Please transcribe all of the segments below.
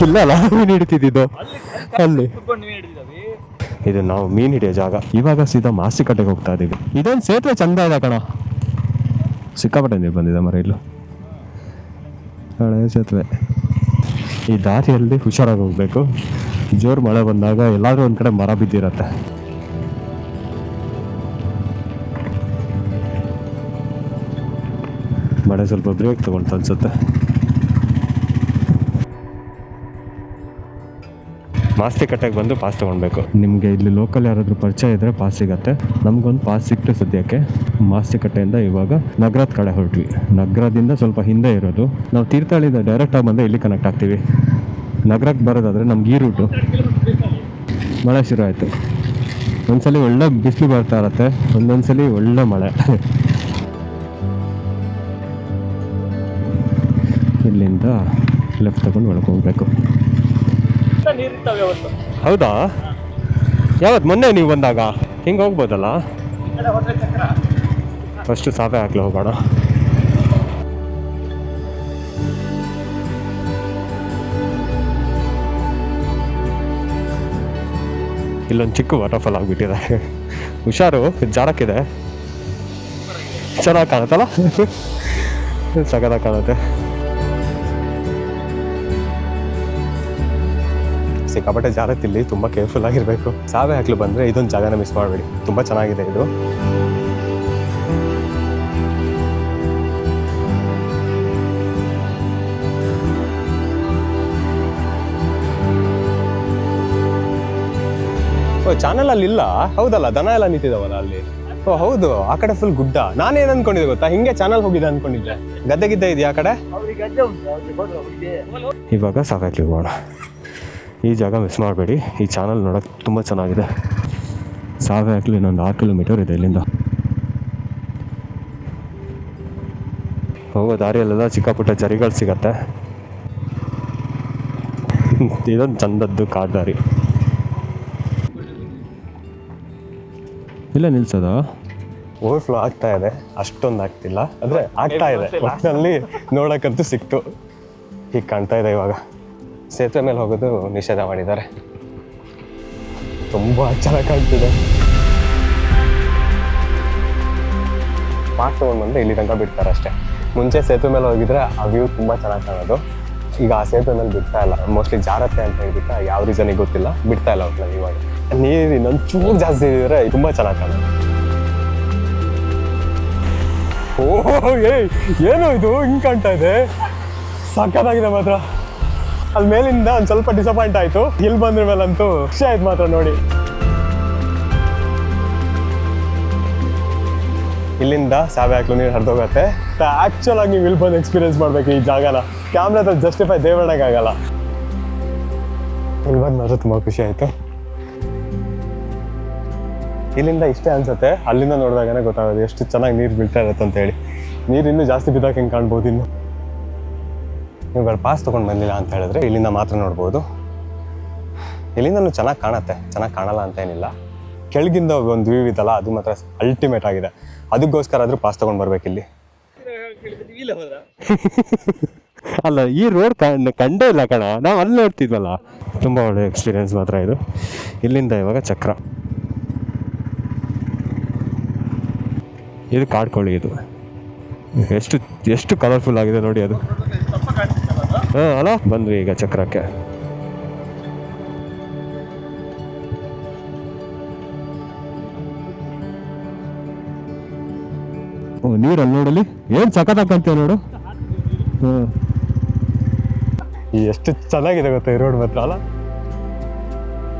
ಇಲ್ಲಲ್ಲ ಮೀನು ಹಿಡಿತಿದ್ದು ಅಲ್ಲಿ. ಇದು ನಾವು ಮೀನು ಹಿಡಿಯೋ ಜಾಗ. ಇವಾಗ ಸೀದಾ ಮಾಸ್ತಿಕಟ್ಟೆಗೆ ಹೋಗ್ತಾ ಇದೀವಿ. ಇದೊಂದು ಸೇತುವೆ ಚಂದ ಇದೆ ಕಣ, ಸಿಕ್ಕಾಪಟ್ಟೆ ನೀರು ಬಂದಿದೆ ಮರ. ಇಲ್ಲೂ ಹಳೆ ಸೇತುವೆ. ಈ ದಾರಿಯಲ್ಲಿ ಹುಷಾರಾಗಿ ಹೋಗ್ಬೇಕು. ಜೋರು ಮಳೆ ಬಂದಾಗ ಎಲ್ಲಾದ್ರೂ ಒಂದ್ ಕಡೆ ಮರ ಬಿದ್ದಿರತ್ತೆ. ಮಳೆ ಸ್ವಲ್ಪ ಬ್ರೇಕ್ ತಗೊಂತ ಅನ್ಸುತ್ತೆ. ಮಾಸ್ತಿಕಟ್ಟೆಗೆ ಬಂದು ಪಾಸ್ ತೊಗೊಳ್ಬೇಕು. ನಿಮಗೆ ಇಲ್ಲಿ ಲೋಕಲ್ ಯಾರಾದರೂ ಪರಿಚಯ ಇದ್ದರೆ ಪಾಸ್ ಸಿಗತ್ತೆ. ನಮಗೊಂದು ಪಾಸ್ ಸಿಕ್ತು ಸದ್ಯಕ್ಕೆ. ಮಾಸ್ತಿಕಟ್ಟೆಯಿಂದ ಇವಾಗ ನಗರದ ಕಡೆ ಹೊರಟ್ವಿ. ನಗರದಿಂದ ಸ್ವಲ್ಪ ಹಿಂದೆ ಇರೋದು. ನಾವು ತೀರ್ಥಹಳ್ಳಿಯಿಂದ ಡೈರೆಕ್ಟಾಗಿ ಬಂದರೆ ಇಲ್ಲಿ ಕನೆಕ್ಟ್ ಆಗ್ತೀವಿ. ನಗರಕ್ಕೆ ಬರೋದಾದರೆ ನಮ್ಗೆ ಈ ರೂಟು. ಮಳೆ ಶುರು ಆಯಿತು. ಒಂದ್ಸಲಿ ಒಳ್ಳೆ ಬಿಸಿಲು ಬರ್ತಾ ಇರತ್ತೆ, ಒಂದೊಂದ್ಸಲಿ ಒಳ್ಳೆ ಮಳೆ. ಇಲ್ಲಿಂದ ಲೆಫ್ಟ್ ತಗೊಂಡು ಒಳಗೆ ಹೋಗ್ಬೇಕು. ಹೌದಾ? ಯಾವತ್ತು? ಮೊನ್ನೆ ನೀವು ಬಂದಾಗ ಹಿಂಗೆ ಹೋಗ್ಬೋದಲ್ಲ? ಫಸ್ಟು ಸಾಫೆ ಹಾಕ್ಲಿ ಹೋಗೋಣ. ಇಲ್ಲೊಂದು ಚಿಕ್ಕ ವಾಟರ್ಫಾಲ್ ಆಗಿಬಿಟ್ಟಿದೆ. ಹುಷಾರು, ಜಾರಕ್ಕಿದೆ. ಚೆನ್ನಾಗಿ ಕಾಣುತ್ತಲ್ಲ, ಸಗದಾಗಿ ಕಾಣುತ್ತೆ. ಸಿಕ್ಕಾಪಟ್ಟೆ ಜಾರತ್ತಿಲ್ಲಿ, ತುಂಬ ಕೇರ್ಫುಲ್ ಆಗಿರಬೇಕು. ಸಾವೆ ಹಾಕ್ಲು ಬಂದರೆ ಇದೊಂದು ಜಾಗನ ಮಿಸ್ ಮಾಡಬೇಡಿ, ತುಂಬ ಚೆನ್ನಾಗಿದೆ ಇದು. ಓ, ಚಾನಲ್ ಅಲ್ಲಿ ಇಲ್ಲ? ಹೌದಲ್ಲ, ದನ ಎಲ್ಲ ನಿಂತಿದಾವಲ್ಲ ಅಲ್ಲಿ. ಓ ಹೌದು, ಆ ಕಡೆ ಫುಲ್ ಗುಡ್ಡ. ನಾನೇನು ಅನ್ಕೊಂಡಿದ್ದೆ ಗೊತ್ತಾ, ಹಿಂಗೆ ಚಾನಲ್ ಹೋಗಿದೆ ಅನ್ಕೊಂಡಿದ್ದೆ. ಗದ್ದೆ ಗಿದ್ದೆ ಇದೆಯಾ ಆ ಕಡೆ? ಇವಾಗ ಸಾವೆ ಹಾಕ್ಲಿ ಹೋಗೋಣ. ಈ ಜಾಗ ಮಿಸ್ ಮಾಡಬೇಡಿ. ಈ ಚಾನಲ್ ನೋಡೋಕೆ ತುಂಬ ಚೆನ್ನಾಗಿದೆ. ಸಾವೆ ಹಾಕ್ಲಿ ಇನ್ನೊಂದು 6 ಕಿಲೋಮೀಟರ್ ಇದೆ ಇಲ್ಲಿಂದ. ಹೋಗೋ ದಾರಿಯಲ್ಲೆಲ್ಲ ಚಿಕ್ಕ ಪುಟ್ಟ ಜರಿಗಳು ಸಿಗತ್ತೆ. ಇದೊಂದು ಚಂದದ್ದು ಕಾಡು ದಾರಿ. ಇಲ್ಲ ನಿಲ್ಸೋದ? ಓವರ್ಫ್ಲೋ ಆಗ್ತಾ ಇದೆ, ಅಷ್ಟೊಂದು ಆಗ್ತಿಲ್ಲ, ಅಂದರೆ ಆಗ್ತಾ ಇದೆ. ಒಟ್ಟಿನಲ್ಲಿ ನೋಡೋಕ್ಕಂತೂ ಸಿಕ್ತು. ಹೀಗೆ ಕಾಣ್ತಾ ಇದೆ. ಇವಾಗ ಸೇತುವೆ ಮೇಲೆ ಹೋಗೋದು ನಿಷೇಧ ಮಾಡಿದ್ದಾರೆ. ತುಂಬ ಚೆನ್ನಾಗಿ ಕಾಣ್ತಿದೆ. ಪಾಸ್ ತೊಗೊಂಡು ಬಂದರೆ ಇಲ್ಲಿ ತನಕ ಬಿಡ್ತಾರೆ ಅಷ್ಟೇ. ಮುಂಚೆ ಸೇತುವೆ ಮೇಲೆ ಹೋಗಿದ್ರೆ ಆ ವ್ಯೂ ತುಂಬ ಚೆನ್ನಾಗಿ ಕಾಣೋದು. ಈಗ ಆ ಸೇತುವೆ ಮೇಲೆ ಬಿಡ್ತಾ ಇಲ್ಲ. ಮೋಸ್ಟ್ಲಿ ಜಾರತ್ತೆ ಅಂತ ಹೇಳ್ಬಿಟ್ಟು ಯಾವ ರೀಸನಿಗೆ ಗೊತ್ತಿಲ್ಲ, ಬಿಡ್ತಾ ಇಲ್ಲ ಒಟ್ಟಿನಲ್ಲಿ. ಇವಾಗ ನೀರು ಇನ್ನೊಂದು ಚೂರು ಜಾಸ್ತಿ ಇದ್ದರೆ ತುಂಬ ಚೆನ್ನಾಗಿ ಕಾಣೋದು. ಓಹೋ, ಏನು ಇದು ಹಿಂಗೆ ಕಾಣ್ತಾ ಇದೆ? ಸಕ್ಕತ್ತಾಗಿದೆ ಮಾತ್ರ. ಅಲ್ಲಿ ಮೇಲಿಂದ ಒಂದು ಸ್ವಲ್ಪ ಡಿಸಪಾಯಿಂಟ್ ಆಯಿತು. ಇಲ್ಲಿ ಬಂದ್ರ ಮೇಲಂತೂ ಖುಷಿ ಆಯ್ತು ಮಾತ್ರ ನೋಡಿ. ಇಲ್ಲಿಂದ ಸಾವೆ ಹಾಕ್ಲು ನೀರು ಹರಿದೋಗತ್ತೆ. ಆ್ಯಕ್ಚುಲ್ ಆಗಿ ನೀವು ಇಲ್ಲಿ ಬಂದು ಎಕ್ಸ್ಪೀರಿಯನ್ಸ್ ಮಾಡಬೇಕು ಈ ಜಾಗನ. ಕ್ಯಾಮ್ರಾದಲ್ಲಿ ಜಸ್ಟಿಫೈ ದೇವಣ್ಣಕ್ಕಾಗಲ್ಲ. ಇಲ್ಲಿ ಬಂದು ಮಾತ್ರ ತುಂಬ ಖುಷಿ ಆಯಿತು. ಇಲ್ಲಿಂದ ಇಷ್ಟೇ ಅನ್ಸುತ್ತೆ, ಅಲ್ಲಿಂದ ನೋಡಿದಾಗನೇ ಗೊತ್ತಾಗೋದು ಎಷ್ಟು ಚೆನ್ನಾಗಿ ನೀರು ಬೀಳ್ತಾ ಇರುತ್ತೆ ಅಂತ ಹೇಳಿ. ನೀರು ಇನ್ನೂ ಜಾಸ್ತಿ ಬಿದ್ದಾಗ ಹೆಂಗೆ ಕಾಣ್ಬೋದು. ಇನ್ನು ನೀವುಗಳು ಪಾಸ್ ತೊಗೊಂಡು ಬಂದಿಲ್ಲ ಅಂತ ಹೇಳಿದ್ರೆ ಇಲ್ಲಿಂದ ಮಾತ್ರ ನೋಡ್ಬೋದು. ಇಲ್ಲಿಂದನೂ ಚೆನ್ನಾಗಿ ಕಾಣುತ್ತೆ, ಚೆನ್ನಾಗಿ ಕಾಣಲ್ಲ ಅಂತ ಏನಿಲ್ಲ. ಕೆಳಗಿಂದ ಒಂದು ವ್ಯೂ ಇದಲ್ಲ, ಅದು ಮಾತ್ರ ಅಲ್ಟಿಮೇಟ್ ಆಗಿದೆ. ಅದಕ್ಕೋಸ್ಕರ ಆದರೂ ಪಾಸ್ ತೊಗೊಂಡು ಬರ್ಬೇಕು ಇಲ್ಲಿ. ಅಲ್ಲ, ಈ ರೋಡ್ ಕಂಡೇ ಇಲ್ಲ ಕಣ, ನಾವು ಅಲ್ಲಿ ನೋಡ್ತಿದ್ವಲ್ಲ. ತುಂಬ ಒಳ್ಳೆ ಎಕ್ಸ್ಪೀರಿಯೆನ್ಸ್ ಮಾತ್ರ ಇದು. ಇಲ್ಲಿಂದ ಇವಾಗ ಚಕ್ರ. ಇದು ಕಾಡ್ಕೊಳ್ಳಿ. ಇದು ಎಷ್ಟು ಕಲರ್ಫುಲ್ ಆಗಿದೆ ನೋಡಿ ಅದು. ಹಾಂ ಅಲ್ಲ, ಬಂದ್ವಿ ಈಗ ಚಕ್ರಕ್ಕೆ. ಓ, ನೀರಲ್ಲಿ ನೋಡಲಿ ಏನು ಸಖತ್ತಾಗ್ತಂತೀವಿ ನೋಡು. ಹಾಂ, ಎಷ್ಟು ಚೆನ್ನಾಗಿದೆ ಗೊತ್ತಾ ಈ ರೋಡ್ ಮಾತ್ರ ಅಲ್ಲ.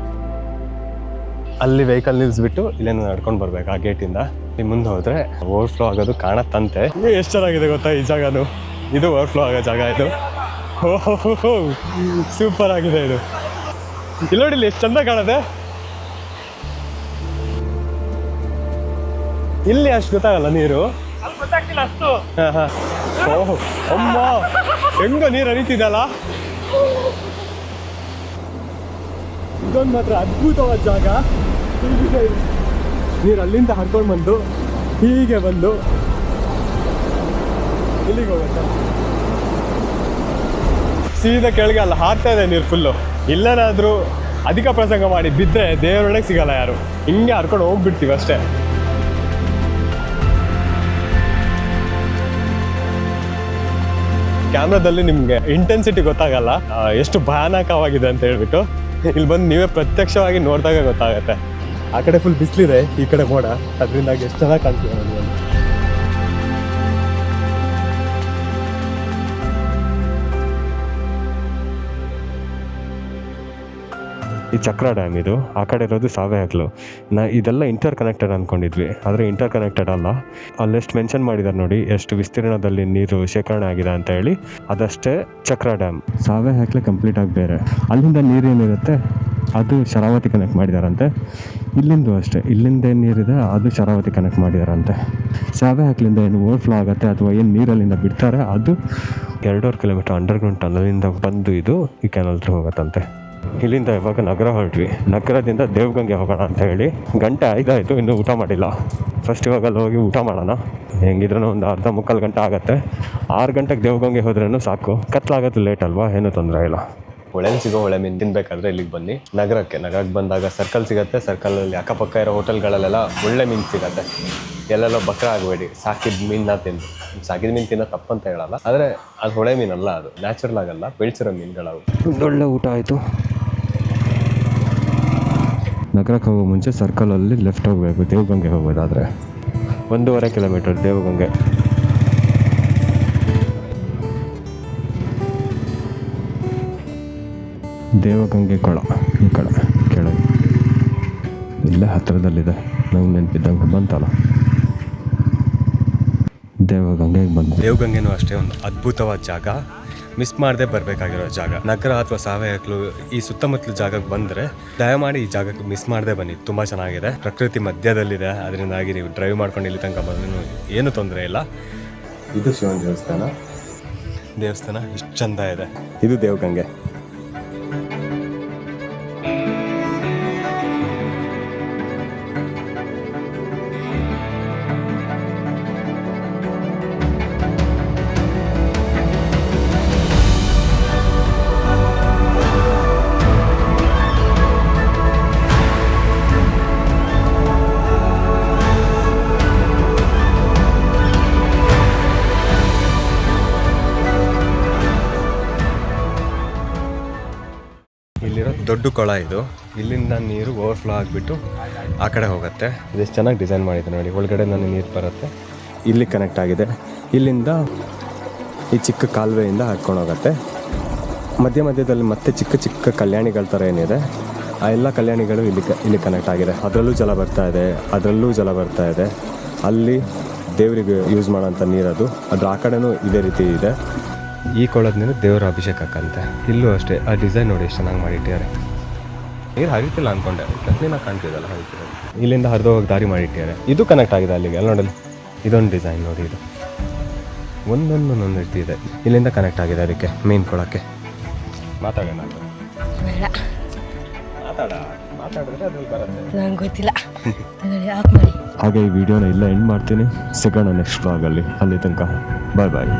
ಅಲ್ಲಿ ವೆಹಿಕಲ್ ನಿಲ್ಲಿಸ್ಬಿಟ್ಟು ಇಲ್ಲೇನು ನಡ್ಕೊಂಡು ಬರ್ಬೇಕು ಆ ಗೇಟಿಂದ. ಇಲ್ಲಿ ಮುಂದೆ ಹೋದರೆ ಓವರ್ಫ್ಲೋ ಆಗೋದು ಕಾಣತ್ತಂತೆ. ಎಷ್ಟು ಚೆನ್ನಾಗಿದೆ ಗೊತ್ತಾ ಈ ಜಾಗನು. ಇದು ಓವರ್ಫ್ಲೋ ಆಗೋ ಜಾಗ ಇದು. ಓಹೋ, ಸೂಪರ್ ಆಗಿದೆ ಇದು. ಇಲ್ಲಿ ನೋಡಿ, ಇಲ್ಲಿ ಎಷ್ಟು ಚಂದ ಕಾಣುತ್ತೆ. ಇಲ್ಲಿ ಅಷ್ಟು ಗೊತ್ತಾಗಲ್ಲ ನೀರು. ಹಾಂ ಹಾಂ. ಓಹೋ ಅಮ್ಮ, ಹೆಂಗ ನೀರು ಹರಿತಿದಲ್ಲ. ಇದೊಂದು ಮಾತ್ರ ಅದ್ಭುತವಾದ ಜಾಗ. ನೀರು ಅಲ್ಲಿಂದ ಹರ್ಕೊಂಡು ಬಂದು ಹೀಗೆ ಬಂದು ಇಲ್ಲಿಗೆ ಹೋಗುತ್ತೆ. ಸೀದಾ ಕೆಳಗೆ ಅಲ್ಲಿ ಹಾಕ್ತಾ ಇದೆ ನೀರು ಫುಲ್ಲು. ಇಲ್ಲೇನಾದರೂ ಅಧಿಕ ಪ್ರಸಂಗ ಮಾಡಿ ಬಿದ್ದರೆ ದೇವರೊಳಗೆ ಸಿಗಲ್ಲ ಯಾರು, ಹಿಂಗೆ ಹರ್ಕೊಂಡು ಹೋಗ್ಬಿಡ್ತೀವಿ ಅಷ್ಟೇ. ಕ್ಯಾಮ್ರಾದಲ್ಲಿ ನಿಮಗೆ ಇಂಟೆನ್ಸಿಟಿ ಗೊತ್ತಾಗಲ್ಲ ಎಷ್ಟು ಭಯಾನಕವಾಗಿದೆ ಅಂತ ಹೇಳ್ಬಿಟ್ಟು. ಇಲ್ಲಿ ಬಂದು ನೀವೇ ಪ್ರತ್ಯಕ್ಷವಾಗಿ ನೋಡಿದಾಗ ಗೊತ್ತಾಗುತ್ತೆ. ಆ ಕಡೆ ಫುಲ್ ಬಿಸಿಲಿದೆ, ಈ ಕಡೆ ಮೋಡ, ಅದರಿಂದಾಗಿ ಎಷ್ಟು ಚೆನ್ನಾಗಿ ಕಾಣ್ತೀವಿ ನೋಡಿ. ಈ ಚಕ್ರ ಡ್ಯಾಮ್ ಇದು, ಆ ಕಡೆ ಇರೋದು ಸಾವೆ ಹಕ್ಲು. ಇದೆಲ್ಲ ಇಂಟರ್ ಕನೆಕ್ಟೆಡ್ ಅಂದ್ಕೊಂಡಿದ್ವಿ, ಆದರೆ ಇಂಟರ್ ಕನೆಕ್ಟೆಡ್ ಅಲ್ಲ. ಅಲ್ಲೆಷ್ಟು ಮೆನ್ಷನ್ ಮಾಡಿದ್ದಾರೆ ನೋಡಿ, ಎಷ್ಟು ವಿಸ್ತೀರ್ಣದಲ್ಲಿ ನೀರು ಶೇಖರಣೆ ಆಗಿದೆ ಅಂತ ಹೇಳಿ, ಅದಷ್ಟೇ ಚಕ್ರ ಡ್ಯಾಮ್. ಸಾವೆ ಹಕ್ಲೆ ಕಂಪ್ಲೀಟ್ ಆಗಿ ಬೇರೆ. ಅಲ್ಲಿಂದ ನೀರೇನಿರುತ್ತೆ ಅದು ಶರಾವತಿ ಕನೆಕ್ಟ್ ಮಾಡಿದಾರಂತೆ. ಇಲ್ಲಿಂದು ಅಷ್ಟೇ, ಇಲ್ಲಿಂದ ಏನು ನೀರಿದೆ ಅದು ಶರಾವತಿ ಕನೆಕ್ಟ್ ಮಾಡಿದಾರಂತೆ. ಸಾವೆ ಹಕ್ಲಿಂದ ಏನು ಓವರ್ಫ್ಲೋ ಆಗುತ್ತೆ ಅಥವಾ ಏನು ನೀರಲ್ಲಿಂದ ಬಿಡ್ತಾರೆ ಅದು 2.5 ಕಿಲೋಮೀಟರ್ ಅಂಡರ್ಗ್ರೌಂಡ್ ಟನಲಿಂದ ಬಂದು ಇದು ಈ ಕೆನಲ್ ಥ್ರೂ ಹೋಗುತ್ತಂತೆ. ಇಲ್ಲಿಂದ ಇವಾಗ ನಗರ ಹೊರಟ್ವಿ. ನಗರದಿಂದ ದೇವಗಂಗೆ ಹೋಗೋಣ ಅಂತ ಹೇಳಿ. ಗಂಟೆ 5 ಆಯಿತು, ಇನ್ನೂ ಊಟ ಮಾಡಿಲ್ಲ. ಫಸ್ಟ್ ಇವಾಗ ಅಲ್ಲಿ ಹೋಗಿ ಊಟ ಮಾಡೋಣ. ಹೆಂಗಿದ್ರೂ ಒಂದು ಅರ್ಧ ಮುಕ್ಕಾಲು ಗಂಟೆ ಆಗುತ್ತೆ. 6 ಗಂಟೆಗೆ ದೇವಗಂಗೆ ಹೋದ್ರೂ ಸಾಕು. ಕತ್ಲಾಗೋದು ಲೇಟ್ ಅಲ್ವಾ, ಏನೂ ತೊಂದರೆ ಇಲ್ಲ. ಒಳ್ಳೆನ ಸಿಗೋ ಒಳ್ಳೆ ಮೀನು ತಿನ್ಬೇಕಾದ್ರೆ ಇಲ್ಲಿಗೆ ಬನ್ನಿ ನಗರಕ್ಕೆ ಬಂದಾಗ ಸರ್ಕಲ್ ಸಿಗುತ್ತೆ. ಸರ್ಕಲಲ್ಲಿ ಅಕ್ಕಪಕ್ಕ ಇರೋ ಹೋಟೆಲ್ಗಳಲ್ಲೆಲ್ಲ ಒಳ್ಳೆ ಮೀನು ಸಿಗುತ್ತೆ. ಎಲ್ಲೆಲ್ಲೋ ಬಕ್ರ ಆಗಬೇಡಿ, ಸಾಕಿದ ಮೀನನ್ನ ತಿಂದು. ಸಾಕಿದ ಮೀನು ತಿನ್ನೋ ತಪ್ಪಂತ ಹೇಳಲ್ಲ, ಆದರೆ ಅದು ಹೊಳೆ ಮೀನಲ್ಲ, ಅದು ನ್ಯಾಚುರಲ್ ಆಗಲ್ಲ, ಬೆಳೆಸಿರೋ ಮೀನುಗಳವು. ಒಳ್ಳೆ ಊಟ ಆಯಿತು. ನಗರಕ್ಕೆ ಹೋಗೋ ಮುಂಚೆ ಸರ್ಕಲಲ್ಲಿ ಲೆಫ್ಟ್ ಹೋಗಬೇಕು ದೇವಗಂಗೆ ಹೋಗೋದಾದರೆ. 1.5 ಕಿಲೋಮೀಟರ್ ದೇವಗಂಗೆ. ದೇವಗಂಗೆ ಕೊಳ ಈ ಕಡೆ ಕೆಳಗೆ ಇಲ್ಲೇ ಹತ್ತಿರದಲ್ಲಿದೆ. ನಂಗೆ ನೆನಪಿದ್ದಂಗೆ ಬಂತಲ್ಲ, ದೇವಗಂಗೆಗೆ ಬಂದು. ದೇವಗಂಗೆನೂ ಅಷ್ಟೇ ಒಂದು ಅದ್ಭುತವಾದ ಜಾಗ, ಮಿಸ್ ಮಾಡದೆ ಬರಬೇಕಾಗಿರೋ ಜಾಗ. ನಗರ ಅಥವಾ ಸಾವೆ ಹಕ್ಲು ಈ ಸುತ್ತಮುತ್ತಲ ಜಾಗಕ್ಕೆ ಬಂದರೆ ದಯಮಾಡಿ ಈ ಜಾಗಕ್ಕೆ ಮಿಸ್ ಮಾಡದೆ ಬನ್ನಿ. ತುಂಬ ಚೆನ್ನಾಗಿದೆ, ಪ್ರಕೃತಿ ಮಧ್ಯದಲ್ಲಿದೆ. ಅದರಿಂದಾಗಿ ನೀವು ಡ್ರೈವ್ ಮಾಡ್ಕೊಂಡು ಇಲ್ಲಿ ತನಕ ಬಂದ್ರೂ ಏನೂ ತೊಂದರೆ ಇಲ್ಲ. ಇದು ಶಿವನ ದೇವಸ್ಥಾನ ಇಷ್ಟು ಚಂದ ಇದೆ. ಇದು ದೇವಗಂಗೆ. ಇಲ್ಲಿರೋ ದೊಡ್ಡ ಕೊಳ ಇದು. ಇಲ್ಲಿಂದ ನೀರು ಓವರ್ಫ್ಲೋ ಆಗಿಬಿಟ್ಟು ಆ ಕಡೆ ಹೋಗುತ್ತೆ. ಇದೆಷ್ಟು ಚೆನ್ನಾಗಿ ಡಿಸೈನ್ ಮಾಡಿದೆ ನೋಡಿ, ಒಳಗಡೆ ನಾನು ನೀರು ಬರುತ್ತೆ. ಇಲ್ಲಿ ಕನೆಕ್ಟ್ ಆಗಿದೆ. ಇಲ್ಲಿಂದ ಈ ಚಿಕ್ಕ ಕಾಲುವೆಯಿಂದ ಹಾಕ್ಕೊಂಡು ಹೋಗುತ್ತೆ. ಮಧ್ಯದಲ್ಲಿ ಮತ್ತೆ ಚಿಕ್ಕ ಚಿಕ್ಕ ಕಲ್ಯಾಣಿಗಳ ಥರ ಏನಿದೆ, ಆ ಎಲ್ಲ ಕಲ್ಯಾಣಿಗಳು ಇಲ್ಲಿ ಕನೆಕ್ಟ್ ಆಗಿದೆ. ಅದರಲ್ಲೂ ಜಲ ಬರ್ತಾ ಇದೆ, ಅದರಲ್ಲೂ ಜಲ ಬರ್ತಾ ಇದೆ. ಅಲ್ಲಿ ದೇವರಿಗೆ ಯೂಸ್ ಮಾಡೋಂಥ ನೀರದು, ಅದ್ರ ಆ ಕಡೆನೂ ಇದೇ ರೀತಿ ಇದೆ. ಈ ಕೊಳದ ನೀರು ದೇವರ ಅಭಿಷೇಕಕ್ಕಂತೆ. ಇಲ್ಲೂ ಅಷ್ಟೇ, ಆ ಡಿಸೈನ್ ನೋಡಿ ಎಷ್ಟು ಚೆನ್ನಾಗಿ ಮಾಡಿಟ್ಟಿದ್ದಾರೆ. ನೀರು ಹರಿತಿಲ್ಲ ಅಂದ್ಕೊಂಡೆ, ಕ್ಲೀನಾಗಿ ಕಾಣ್ತಿದ್ದಲ್ಲ ಹರಿತಿರೋದು. ಇಲ್ಲಿಂದ ಹರಿದು ಹೋಗಿ ದಾರಿ ಮಾಡಿಟ್ಟಿದ್ದಾರೆ. ಇದು ಕನೆಕ್ಟ್ ಆಗಿದೆ ಅಲ್ಲಿಗೆ, ಅಲ್ಲಿ ನೋಡಲಿ ಇದೊಂದು ಡಿಸೈನ್ ನೋಡಿ, ಇದು ಒಂದೊಂದು ರೀತಿ ಇದೆ. ಇಲ್ಲಿಂದ ಕನೆಕ್ಟ್ ಆಗಿದೆ ಅದಕ್ಕೆ ಮೇನ್ ಕೊಳಕ್ಕೆ. ಮಾತಾಡೋಣ, ಮಾತಾಡಿದ್ರೆ ಅದ್ರಲ್ಲಿ ಬರುತ್ತೆ, ನಂಗೆ ಗೊತ್ತಿಲ್ಲ. ಹಾಗೆ ಈ ವಿಡಿಯೋನ ಇಲ್ಲ ಎಂಡ್ ಮಾಡ್ತೀನಿ. ಸಿಗೋಣ ನೆಕ್ಸ್ಟ್ ವ್ಲಾಗಲ್ಲಿ. ಅಲ್ಲಿ ತನಕ ಬಾಯ್ ಬಾಯ್.